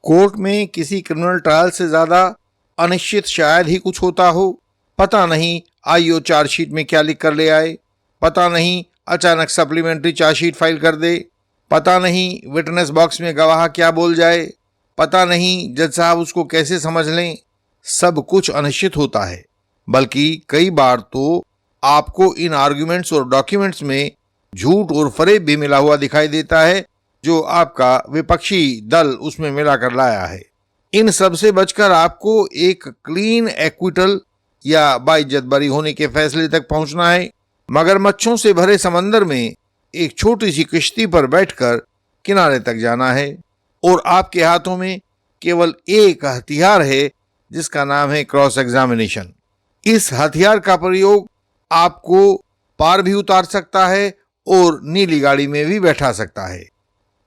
Court में किसी criminal trial से ज्यादा अनिश्चित शायद ही कुछ होता हो। पता नहीं आईओ चार्जशीट में क्या लिख कर ले आए, पता नहीं अचानक सप्लीमेंट्री चार्जशीट फाइल कर दे, पता नहीं विटनेस बॉक्स में गवाह क्या बोल जाए, पता नहीं जज साहब उसको कैसे समझ लें। सब कुछ अनिश्चित होता है। बल्कि कई बार तो आपको इन आर्ग्यूमेंट्स और डॉक्यूमेंट्स में झूठ और फरेब भी मिला हुआ दिखाई देता है जो आपका विपक्षी दल उसमें मिलाकर लाया है। इन सब से बचकर आपको एक क्लीन एक्विटल या बाइज्जत बरी होने के फैसले तक पहुंचना है। मगरमच्छों से भरे समंदर में एक छोटी सी किश्ती पर बैठकर किनारे तक जाना है और आपके हाथों में केवल एक हथियार है जिसका नाम है क्रॉस एग्जामिनेशन। इस हथियार का प्रयोग आपको पार भी उतार सकता है और नीली गाड़ी में भी बैठा सकता है।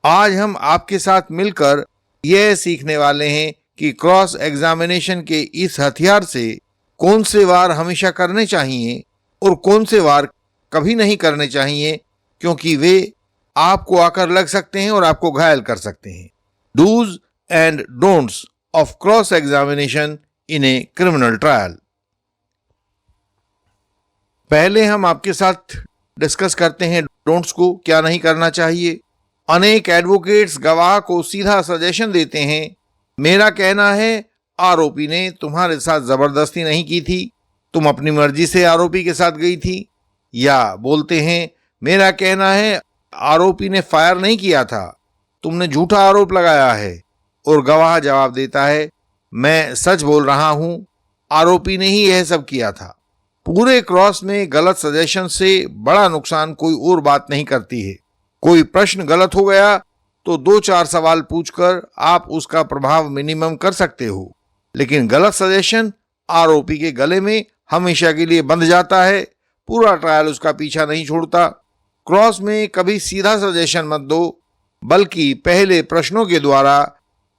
आज हम आपके साथ मिलकर यह सीखने वाले हैं कि क्रॉस एग्जामिनेशन के इस हथियार से कौन से वार हमेशा करने चाहिए और कौन से वार कभी नहीं करने चाहिए, क्योंकि वे आपको आकर लग सकते हैं और आपको घायल कर सकते हैं। Dos and don'ts of cross examination in a criminal trial. पहले हम आपके साथ डिस्कस करते हैं डोंट्स को, क्या नहीं करना चाहिए। अनेक एडवोकेट्स गवाह को सीधा सजेशन देते हैं, मेरा कहना है आरोपी ने तुम्हारे साथ जबरदस्ती नहीं की थी, तुम अपनी मर्जी से आरोपी के साथ गई थी। या बोलते हैं, मेरा कहना है आरोपी ने फायर नहीं किया था, तुमने झूठा आरोप लगाया है। और गवाह जवाब देता है, मैं सच बोल रहा हूं, आरोपी ने ही यह सब किया था। पूरे क्रॉस में गलत सजेशन से बड़ा नुकसान कोई और बात नहीं करती है। कोई प्रश्न गलत हो गया तो 2-4 सवाल पूछकर आप उसका प्रभाव मिनिमम कर सकते हो, लेकिन गलत सजेशन आरोपी के गले में हमेशा के लिए बंध जाता है, पूरा ट्रायल उसका पीछा नहीं छोड़ता। क्रॉस में कभी सीधा सजेशन मत दो, बल्कि पहले प्रश्नों के द्वारा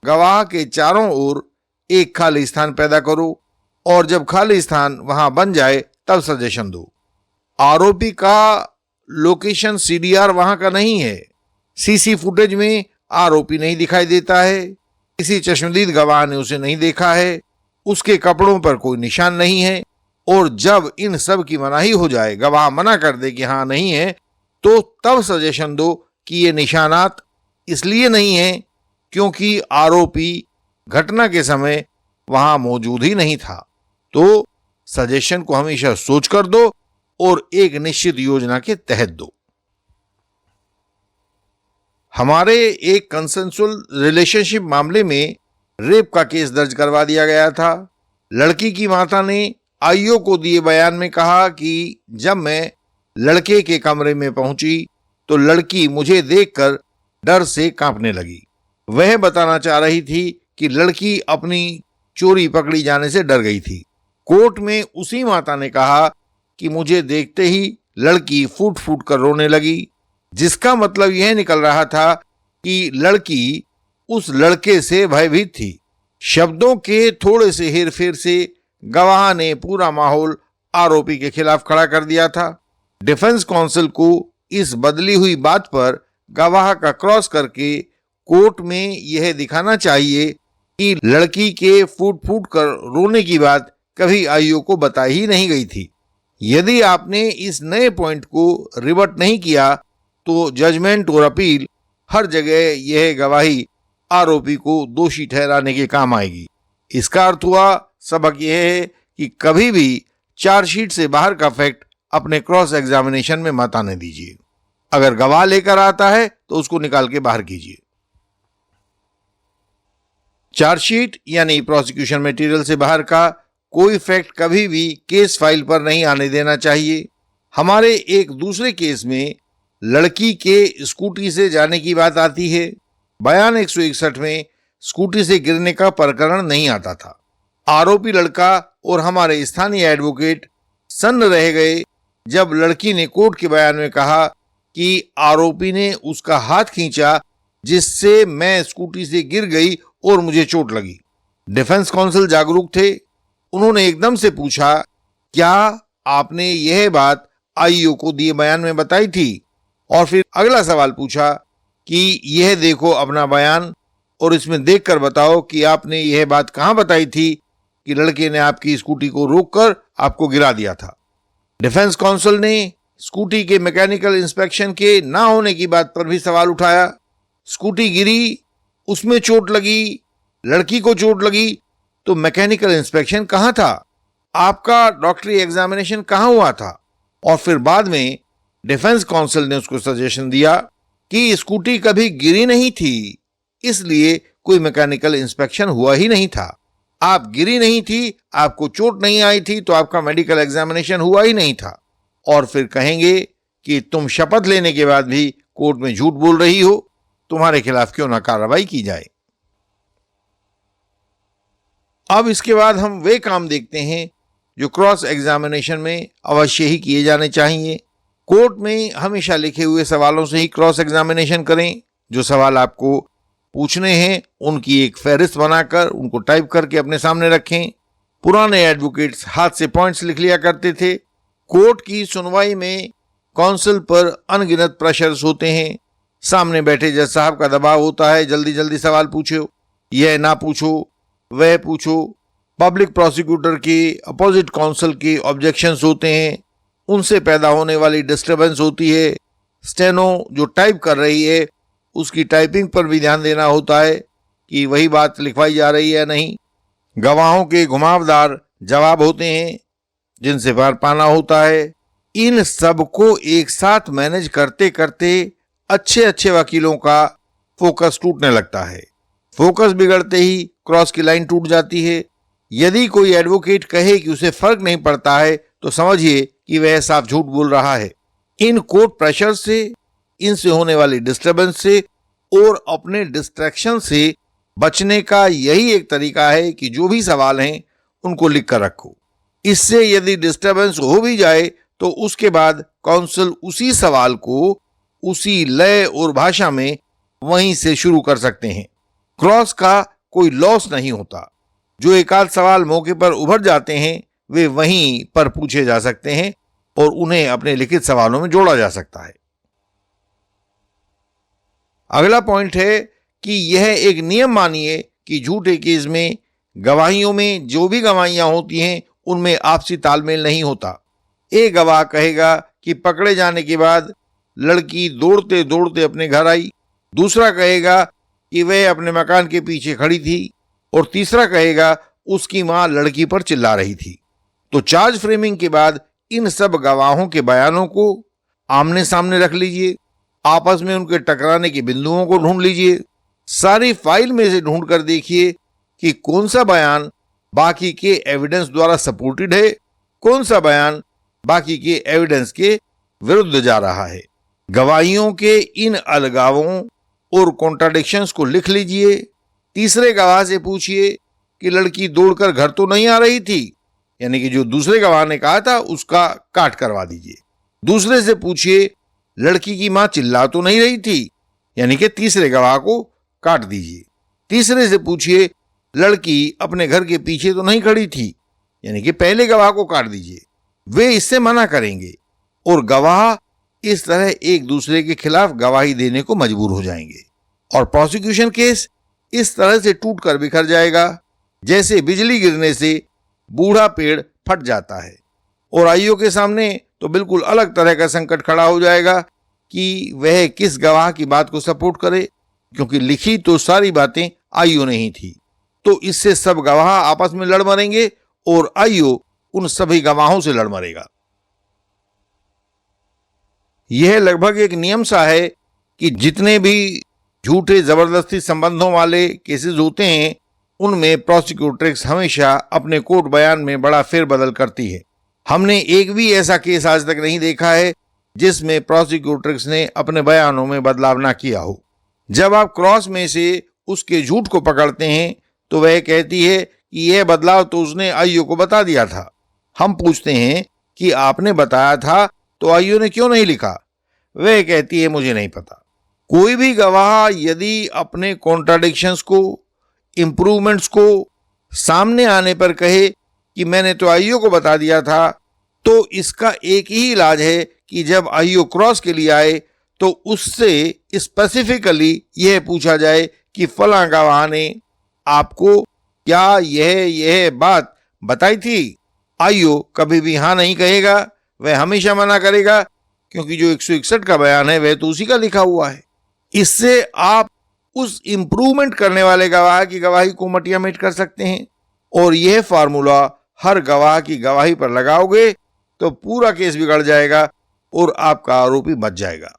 गवाह के चारों ओर एक खाली स्थान पैदा करो और जब खाली स्थान वहां बन जाए तब सजेशन दो। आरोपी का लोकेशन सीडीआर वहां का नहीं है, सीसी फुटेज में आरोपी नहीं दिखाई देता है, किसी चश्मदीद गवाह ने उसे नहीं देखा है, उसके कपड़ों पर कोई निशान नहीं है। और जब इन सब की मनाही हो जाए, गवाह मना कर दे कि हाँ नहीं है, तो तब सजेशन दो कि ये निशानात इसलिए नहीं है क्योंकि आरोपी घटना के समय वहां मौजूद ही नहीं था। तो सजेशन को हमेशा सोचकर दो और एक निश्चित योजना के तहत दो। हमारे एक कंसेंसुअल रिलेशनशिप मामले में रेप का केस दर्ज करवा दिया गया था। लड़की की माता ने आईओ को दिए बयान में कहा कि जब मैं लड़के के कमरे में पहुंची तो लड़की मुझे देखकर डर से कांपने लगी। वह बताना चाह रही थी कि लड़की अपनी चोरी पकड़ी जाने से डर गई थी। कोर्ट में उसी माता ने कहा कि मुझे देखते ही लड़की फूट फूट कर रोने लगी, जिसका मतलब यह निकल रहा था कि लड़की उस लड़के से भयभीत थी। शब्दों के थोड़े से हेरफेर से गवाह ने पूरा माहौल आरोपी के खिलाफ खड़ा कर दिया था। डिफेंस काउंसिल को इस बदली हुई बात पर गवाह का क्रॉस करके कोर्ट में यह दिखाना चाहिए कि लड़की के फूट फूट कर रोने की बात कभी आईओ को बताई ही नहीं गई थी। यदि आपने इस नए पॉइंट को रिवर्ट नहीं किया तो जजमेंट और अपील हर जगह यह गवाही आरोपी को दोषी ठहराने के काम आएगी। इसका अर्थ हुआ, सबक यह है कि कभी भी चार्जशीट से बाहर का फैक्ट अपने क्रॉस एग्जामिनेशन में मत आने दीजिए। अगर गवाह लेकर आता है तो उसको निकाल के बाहर कीजिए। चार्जशीट यानी प्रोसिक्यूशन मटेरियल से बाहर का कोई फैक्ट कभी भी केस फाइल पर नहीं आने देना चाहिए। हमारे एक दूसरे केस में लड़की के स्कूटी से जाने की बात आती है। बयान 161 में स्कूटी से गिरने का प्रकरण नहीं आता था। आरोपी लड़का और हमारे स्थानीय एडवोकेट सन्न रह गए जब लड़की ने कोर्ट के बयान में कहा कि आरोपी ने उसका हाथ खींचा जिससे मैं स्कूटी से गिर गई और मुझे चोट लगी। डिफेंस काउंसिल जागरूक थे। उन्होंने एकदम से पूछा, क्या आपने यह बात आईओ को दिए बयान में बताई थी? और फिर अगला सवाल पूछा कि यह देखो अपना बयान और इसमें देखकर बताओ कि आपने यह बात कहां बताई थी कि लड़के ने आपकी स्कूटी को रोककर आपको गिरा दिया था। डिफेंस काउंसिल ने स्कूटी के मैकेनिकल इंस्पेक्शन के ना होने की बात पर भी सवाल उठाया। स्कूटी गिरी, उसमें चोट लगी, लड़की को चोट लगी, तो मैकेनिकल इंस्पेक्शन कहां था? आपका डॉक्टरी एग्जामिनेशन कहां हुआ था? और फिर बाद में डिफेंस काउंसिल ने उसको सजेशन दिया कि स्कूटी कभी गिरी नहीं थी, इसलिए कोई मैकेनिकल इंस्पेक्शन हुआ ही नहीं था। आप गिरी नहीं थी, आपको चोट नहीं आई थी, तो आपका मेडिकल एग्जामिनेशन हुआ ही नहीं था। और फिर कहेंगे कि तुम शपथ लेने के बाद भी कोर्ट में झूठ बोल रही हो, तुम्हारे खिलाफ क्यों ना कार्रवाई की जाए। अब इसके बाद हम वे काम देखते हैं जो क्रॉस एग्जामिनेशन में अवश्य ही किए जाने चाहिए। कोर्ट में हमेशा लिखे हुए सवालों से ही क्रॉस एग्जामिनेशन करें। जो सवाल आपको पूछने हैं उनकी एक फहरिस्त बनाकर उनको टाइप करके अपने सामने रखें। पुराने एडवोकेट्स हाथ से पॉइंट्स लिख लिया करते थे। कोर्ट की सुनवाई में काउंसिल पर अनगिनत प्रेशर्स होते हैं। सामने बैठे जज साहब का दबाव होता है, जल्दी जल्दी सवाल पूछो, यह ना पूछो, वह पूछो। पब्लिक प्रोसिक्यूटर के, अपोजिट काउंसिल के ऑब्जेक्शंस होते हैं, उनसे पैदा होने वाली डिस्टर्बेंस होती है। स्टेनो जो टाइप कर रही है उसकी टाइपिंग पर भी ध्यान देना होता है कि वही बात लिखवाई जा रही है या नहीं। गवाहों के घुमावदार जवाब होते हैं जिनसे पार पाना होता है। इन सब को एक साथ मैनेज करते करते अच्छे अच्छे वकीलों का फोकस टूटने लगता है। फोकस बिगड़ते ही क्रॉस की लाइन टूट जाती है। यदि कोई एडवोकेट कहे कि उसे फर्क नहीं पड़ता है तो समझिए कि वह साफ झूठ बोल रहा है। इन कोर्ट प्रेशर से, इनसे होने वाली डिस्टर्बेंस से और अपने डिस्ट्रैक्शन से बचने का यही एक तरीका है कि जो भी सवाल हैं उनको लिख कर रखो। इससे यदि डिस्टर्बेंस हो भी जाए तो उसके बाद काउंसिल उसी सवाल को उसी लय और भाषा में वहीं से शुरू कर सकते हैं। क्रॉस का कोई लॉस नहीं होता। जो एक आध सवाल मौके पर उभर जाते हैं वे वहीं पर पूछे जा सकते हैं और उन्हें अपने लिखित सवालों में जोड़ा जा सकता है। अगला पॉइंट है कि यह एक नियम मानिए कि झूठे केस में गवाहियों में जो भी गवाहियां होती हैं उनमें आपसी तालमेल नहीं होता। एक गवाह कहेगा कि पकड़े जाने के बाद लड़की दौड़ते दौड़ते अपने घर आई, दूसरा कहेगा कि वह अपने मकान के पीछे खड़ी थी और तीसरा कहेगा उसकी मां लड़की पर चिल्ला रही थी। तो चार्ज फ्रेमिंग के बाद इन सब गवाहों के बयानों को आमने सामने रख लीजिए, आपस में उनके टकराने के बिंदुओं को ढूंढ लीजिए, सारी फाइल में से ढूंढ कर देखिए कि कौन सा बयान बाकी के एविडेंस द्वारा सपोर्टेड है, कौन सा बयान बाकी के एविडेंस के विरुद्ध जा रहा है। गवाहियों के इन अलगावों और कॉन्ट्राडिक्शंस को लिख लीजिए। तीसरे गवाह से पूछिए कि लड़की दौड़कर घर तो नहीं आ रही थी, यानी कि जो दूसरे गवाह ने कहा था उसका काट करवा दीजिए। दूसरे से पूछिए लड़की की मां चिल्ला तो नहीं रही थी, यानी कि तीसरे गवाह को काट दीजिए। तीसरे से पूछिए लड़की अपने घर के पीछे तो नहीं खड़ी थी, यानी कि पहले गवाह को काट दीजिए। वे इससे मना करेंगे और गवाह इस तरह एक दूसरे के खिलाफ गवाही देने को मजबूर हो जाएंगे और प्रोसिक्यूशन केस इस तरह से टूट कर बिखर जाएगा जैसे बिजली गिरने से बूढ़ा पेड़ फट जाता है। और आईओ के सामने तो बिल्कुल अलग तरह का संकट खड़ा हो जाएगा कि वह किस गवाह की बात को सपोर्ट करे, क्योंकि लिखी तो सारी बातें आईओ ने ही थी। तो इससे सब गवाह आपस में लड़ मरेंगे और आईओ उन सभी गवाहों से लड़ मरेगा। यह लगभग एक नियम सा है कि जितने भी झूठे जबरदस्ती संबंधों वाले केसेस होते हैं उनमें प्रोसिक्यूट्रिक्स हमेशा अपने कोर्ट बयान में बड़ा फेरबदल करती है। हमने एक भी ऐसा केस आज तक नहीं देखा है जिसमें प्रोसिक्यूट्रिक्स ने अपने बयानों में बदलाव ना किया हो। जब आप क्रॉस में से उसके झूठ को पकड़ते हैं तो वह कहती है कि यह बदलाव तो उसने आईओ को बता दिया था। हम पूछते हैं कि आपने बताया था तो आईओ ने क्यों नहीं लिखा? वह कहती है मुझे नहीं पता। कोई भी गवाह यदि अपने कॉन्ट्राडिक्शंस को, इंप्रूवमेंट्स को सामने आने पर कहे कि मैंने तो आईओ को बता दिया था, तो इसका एक ही इलाज है कि जब आईओ क्रॉस के लिए आए तो उससे स्पेसिफिकली यह पूछा जाए कि फला गवाह ने आपको क्या यह बात बताई थी? आईओ कभी भी हाँ नहीं कहेगा, वह हमेशा मना करेगा, क्योंकि जो 161 का बयान है वह तो उसी का लिखा हुआ है। इससे आप उस इंप्रूवमेंट करने वाले गवाह की गवाही को मटियामेट कर सकते हैं, और यह फार्मूला हर गवाह की गवाही पर लगाओगे तो पूरा केस बिगड़ जाएगा और आपका आरोपी बच जाएगा।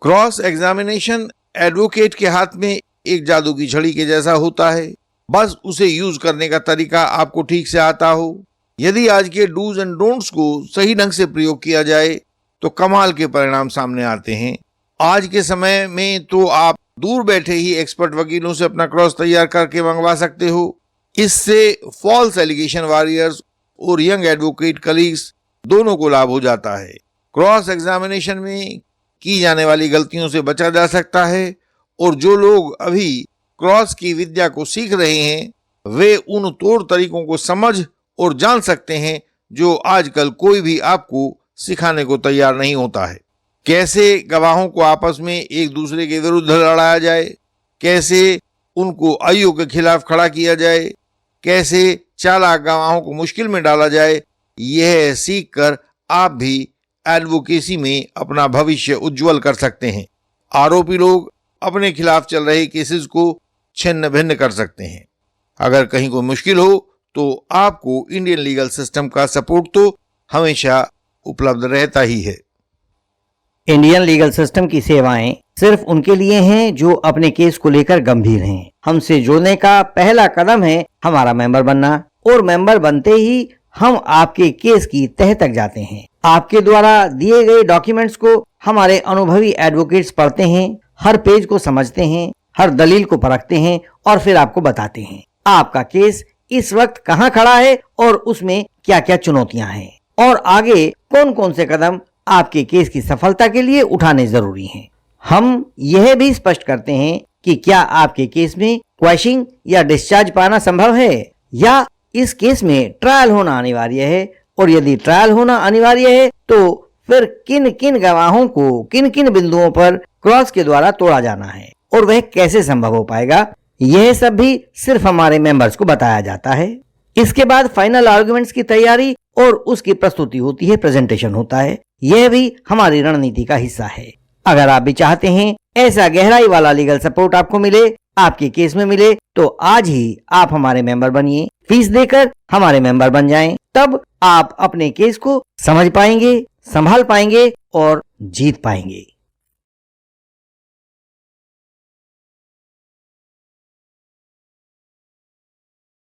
क्रॉस एग्जामिनेशन एडवोकेट के हाथ में एक जादू की छड़ी के जैसा होता है, बस उसे यूज करने का तरीका आपको ठीक से आता हो। यदि आज के डूज एंड डोंट्स को सही ढंग से प्रयोग किया जाए तो कमाल के परिणाम सामने आते हैं। आज के समय में तो आप दूर बैठे ही एक्सपर्ट वकीलों से अपना क्रॉस तैयार करके मंगवा सकते हो। इससे फॉल्स एलिगेशन वॉरियर्स और यंग एडवोकेट कलीग्स दोनों को लाभ हो जाता है। क्रॉस एग्जामिनेशन में की जाने वाली गलतियों से बचा जा सकता है, और जो लोग अभी क्रॉस की विद्या को सीख रहे हैं वे उन तौर तरीकों को समझ और जान सकते हैं जो आजकल कोई भी आपको सिखाने को तैयार नहीं होता है। कैसे गवाहों को आपस में एक दूसरे के विरुद्ध लड़ाया जाए, कैसे उनको आईओ के खिलाफ खड़ा किया जाए, कैसे चालाक गवाहों को मुश्किल में डाला जाए, यह सीख कर आप भी एडवोकेसी में अपना भविष्य उज्जवल कर सकते हैं। आरोपी लोग अपने खिलाफ चल रहे केसेस को छिन्न भिन्न कर सकते हैं। अगर कहीं कोई मुश्किल हो तो आपको इंडियन लीगल सिस्टम का सपोर्ट तो हमेशा उपलब्ध रहता ही है। इंडियन लीगल सिस्टम की सेवाएं सिर्फ उनके लिए हैं जो अपने केस को लेकर गंभीर हैं। हमसे जुड़ने का पहला कदम है हमारा मेंबर बनना, और मेंबर बनते ही हम आपके केस की तह तक जाते हैं। आपके द्वारा दिए गए डॉक्यूमेंट्स को हमारे अनुभवी एडवोकेट्स पढ़ते हैं, हर पेज को समझते हैं, हर दलील को परखते हैं और फिर आपको बताते हैं आपका केस इस वक्त कहां खड़ा है और उसमें क्या क्या चुनौतियां हैं, और आगे कौन कौन से कदम आपके केस की सफलता के लिए उठाने जरूरी हैं। हम यह भी स्पष्ट करते हैं कि क्या आपके केस में क्वैशिंग या डिस्चार्ज पाना संभव है, या इस केस में ट्रायल होना अनिवार्य है, और यदि ट्रायल होना अनिवार्य है तो फिर किन किन गवाहों को किन किन बिंदुओं पर क्रॉस के द्वारा तोड़ा जाना है और वह कैसे संभव हो पाएगा। यह सब भी सिर्फ हमारे मेंबर्स को बताया जाता है। इसके बाद फाइनल आर्गुमेंट्स की तैयारी और उसकी प्रस्तुति होती है, प्रेजेंटेशन होता है। यह भी हमारी रणनीति का हिस्सा है। अगर आप भी चाहते हैं ऐसा गहराई वाला लीगल सपोर्ट आपको मिले, आपके केस में मिले, तो आज ही आप हमारे मेंबर बनिए। फीस देकर हमारे मेंबर बन जाएं, तब आप अपने केस को समझ पाएंगे, संभाल पाएंगे और जीत पाएंगे।